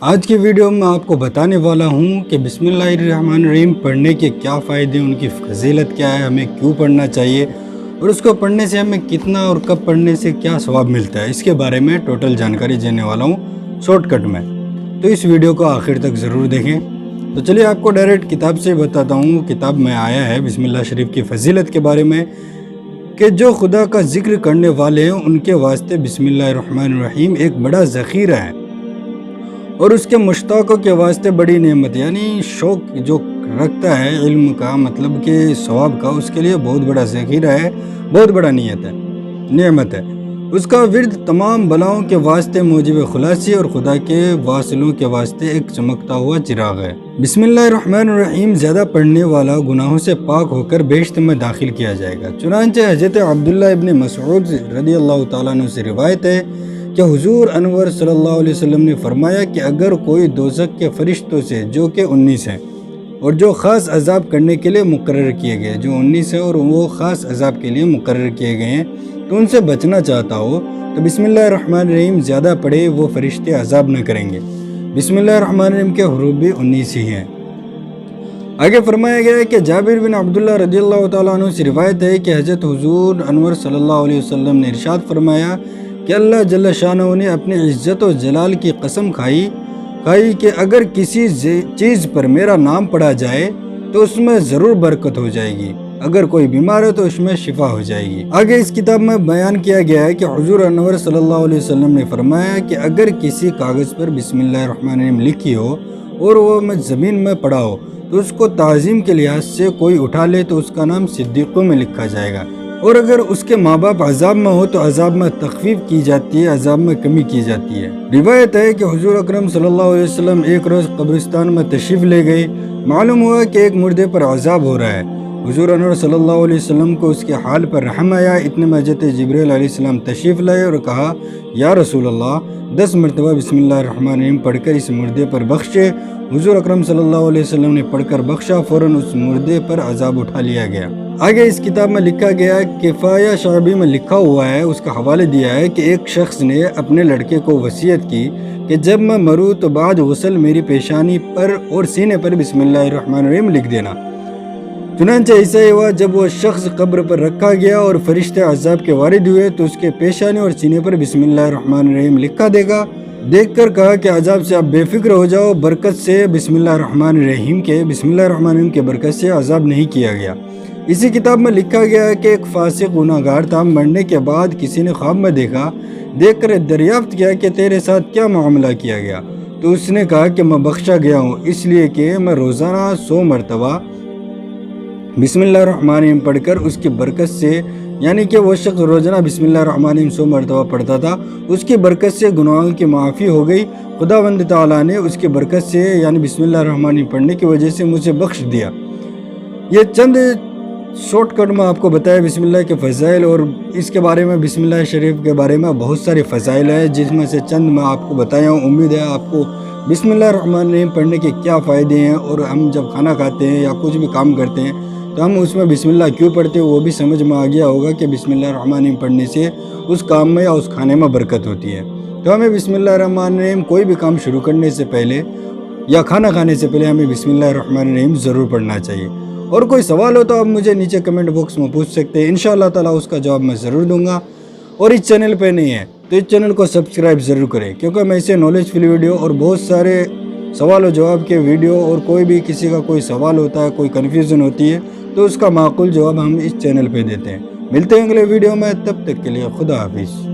آج کی ویڈیو میں آپ کو بتانے والا ہوں کہ بسم اللہ الرحمن الرحیم پڑھنے کے کیا فائدے ہیں، ان کی فضیلت کیا ہے، ہمیں کیوں پڑھنا چاہیے اور اس کو پڑھنے سے ہمیں کتنا اور کب پڑھنے سے کیا ثواب ملتا ہے، اس کے بارے میں ٹوٹل جانکاری دینے والا ہوں شارٹ کٹ میں۔ تو اس ویڈیو کو آخر تک ضرور دیکھیں۔ تو چلیے آپ کو ڈائریکٹ کتاب سے بتاتا ہوں۔ کتاب میں آیا ہے بسم اللہ شریف کی فضیلت کے بارے میں کہ جو خدا کا ذکر کرنے والے ہیں ان کے واسطے بسم اللہ الرحمن الرحیم ایک بڑا ذخیرہ ہے، اور اس کے مشتاقوں کے واسطے بڑی نعمت، یعنی شوق جو رکھتا ہے علم کا، مطلب کہ ثواب کا، اس کے لیے بہت بڑا ذخیرہ ہے، بہت بڑا نعمت ہے۔ اس کا ورد تمام بلاؤں کے واسطے موجب خلاصی اور خدا کے واصلوں کے واسطے ایک چمکتا ہوا چراغ ہے۔ بسم اللہ الرحمن الرحیم زیادہ پڑھنے والا گناہوں سے پاک ہو کر بہشت میں داخل کیا جائے گا۔ چنانچہ حضرت عبداللہ ابن مسعود رضی اللہ تعالیٰ عنہ سے روایت ہے کہ حضور انور صلی اللہ علیہ وسلم نے فرمایا کہ اگر کوئی دوزخ کے فرشتوں سے جو کہ 19 ہیں اور جو خاص عذاب کرنے کے لیے مقرر کیے گئے، جو 19 ہیں اور وہ خاص عذاب کے لیے مقرر کیے گئے ہیں، تو ان سے بچنا چاہتا ہو تو بسم اللہ الرحمن الرحیم زیادہ پڑھے، وہ فرشتے عذاب نہ کریں گے۔ بسم اللہ الرحمن الرحیم کے حروف بھی 19 ہی ہیں۔ آگے فرمایا گیا ہے کہ جابر بن عبداللہ رضی اللہ تعالیٰ عنہ سے روایت ہے کہ حضرت حضور انور صلی اللہ علیہ وسلم نے ارشاد فرمایا کہ اللہ جل شانہ نے اپنی عزت و جلال کی قسم کھائی کہ اگر کسی چیز پر میرا نام پڑھا جائے تو اس میں ضرور برکت ہو جائے گی، اگر کوئی بیمار ہے تو اس میں شفا ہو جائے گی۔ آگے اس کتاب میں بیان کیا گیا ہے کہ حضور انور صلی اللہ علیہ وسلم نے فرمایا کہ اگر کسی کاغذ پر بسم اللہ الرحمن الرحیم لکھی ہو اور وہ زمین میں پڑا ہو تو اس کو تعظیم کے لحاظ سے کوئی اٹھا لے تو اس کا نام صدیقوں میں لکھا جائے گا، اور اگر اس کے ماں باپ عذاب میں ہو تو عذاب میں تخفیف کی جاتی ہے، عذاب میں کمی کی جاتی ہے۔ روایت ہے کہ حضور اکرم صلی اللہ علیہ وسلم ایک روز قبرستان میں تشریف لے گئے۔ معلوم ہوا کہ ایک مردے پر عذاب ہو رہا ہے۔ حضور انور صلی اللہ علیہ وسلم کو اس کے حال پر رحم آیا۔ اتنے میں حضرت جبریل علیہ السلام تشریف لائے اور کہا، یا رسول اللہ، 10 مرتبہ بسم اللہ الرحمن الرحیم پڑھ کر اس مردے پر بخشے۔ حضور اکرم صلی اللہ علیہ وسلم نے پڑھ کر بخشا، فوراً اس مردے پر عذاب اٹھا لیا گیا۔ آگے اس کتاب میں لکھا گیا ہے، کفایہ شعبی میں لکھا ہوا ہے، اس کا حوالے دیا ہے کہ ایک شخص نے اپنے لڑکے کو وصیت کی کہ جب میں مروں تو بعد غسل میری پیشانی پر اور سینے پر بسم اللہ الرحمن الرحیم لکھ دینا۔ چنانچہ ایسا ہی ہوا، جب وہ شخص قبر پر رکھا گیا اور فرشتے عذاب کے وارد ہوئے تو اس کے پیشانی اور سینے پر بسم اللہ الرحمن الرحیم لکھا دیکھ کر کہا کہ عذاب سے آپ بے فکر ہو جاؤ، برکت سے بسم اللہ الرحمن الرحیم کے برکت سے عذاب نہیں کیا گیا۔ اسی کتاب میں لکھا گیا ہے کہ ایک فاسق گناہگار تھا، مرنے کے بعد کسی نے خواب میں دیکھ کر دریافت کیا کہ تیرے ساتھ کیا معاملہ کیا گیا، تو اس نے کہا کہ میں بخشا گیا ہوں اس لیے کہ میں روزانہ 100 مرتبہ بسم اللہ الرحمن الرحیم پڑھ کر اس کی برکت سے، یعنی کہ وہ شخص روزانہ بسم اللہ الرحمن الرحیم 100 مرتبہ پڑھتا تھا، اس کی برکت سے گناہوں کی معافی ہو گئی۔ خداوند تعالیٰ نے اس کی برکت سے، یعنی بسم اللہ الرحمن الرحیم پڑھنے کی وجہ سے مجھے بخش دیا۔ یہ چند شارٹ کٹ میں آپ کو بتایا بسم اللہ کے فضائل، اور اس کے بارے میں بسم اللہ شریف کے بارے میں بہت سارے فضائل ہیں جس میں سے چند میں آپ کو بتایا ہوں۔ امید ہے آپ کو بسم اللہ الرحمن الرحیم پڑھنے کے کیا فائدے ہیں، اور ہم جب کھانا کھاتے ہیں یا کچھ بھی کام کرتے ہیں تو ہم اس میں بسم اللہ کیوں پڑھتے ہیں، وہ بھی سمجھ میں آ گیا ہوگا کہ بسم اللہ الرحمن الرحیم پڑھنے سے اس کام میں یا اس کھانے میں برکت ہوتی ہے۔ تو ہمیں بسم اللہ الرحمن الرحیم کوئی بھی کام شروع کرنے سے پہلے یا کھانا کھانے سے پہلے ہمیں بسم اللہ الرحمن الرحیم ضرور پڑھنا چاہیے۔ اور کوئی سوال ہو تو آپ مجھے نیچے کمنٹ باکس میں پوچھ سکتے ہیں، انشاءاللہ تعالیٰ اس کا جواب میں ضرور دوں گا۔ اور اس چینل پہ نہیں ہے تو اس چینل کو سبسکرائب ضرور کریں، کیونکہ میں اسے نالج فل ویڈیو اور بہت سارے سوال و جواب کے ویڈیو، اور کوئی بھی کسی کا کوئی سوال ہوتا ہے، کوئی کنفیوژن ہوتی ہے تو اس کا معقول جواب ہم اس چینل پہ دیتے ہیں۔ ملتے ہیں اگلے ویڈیو میں، تب تک کے لیے خدا حافظ۔